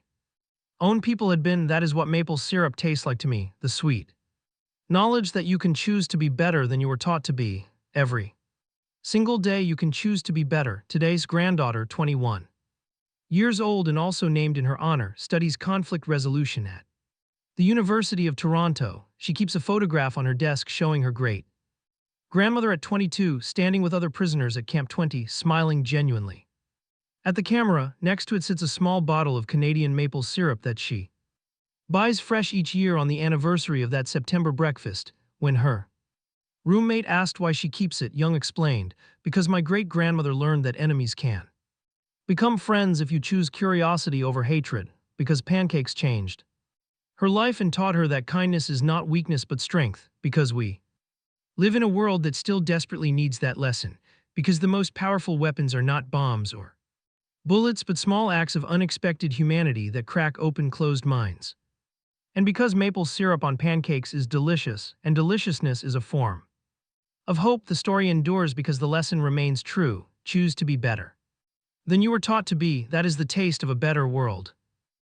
S1: own people had been. That is what maple syrup tastes like to me, the sweet knowledge that you can choose to be better than you were taught to be. Every single day you can choose to be better. Today's granddaughter, 21 years old and also named in her honor, studies conflict resolution at the University of Toronto. She keeps a photograph on her desk showing her great grandmother at 22, standing with other prisoners at Camp 20, smiling genuinely at the camera. Next to it sits a small bottle of Canadian maple syrup that she buys fresh each year on the anniversary of that September breakfast. When her roommate asked why she keeps it, Young explained, because my great-grandmother learned that enemies can become friends if you choose curiosity over hatred, because Pancakes changed her life and taught her that kindness is not weakness but strength, because we live in a world that still desperately needs that lesson, because the most powerful weapons are not bombs or bullets but small acts of unexpected humanity that crack open closed minds. And because maple syrup on pancakes is delicious, and deliciousness is a form of hope, the story endures because the lesson remains true. Choose to be better than you were taught to be. That is the taste of a better world.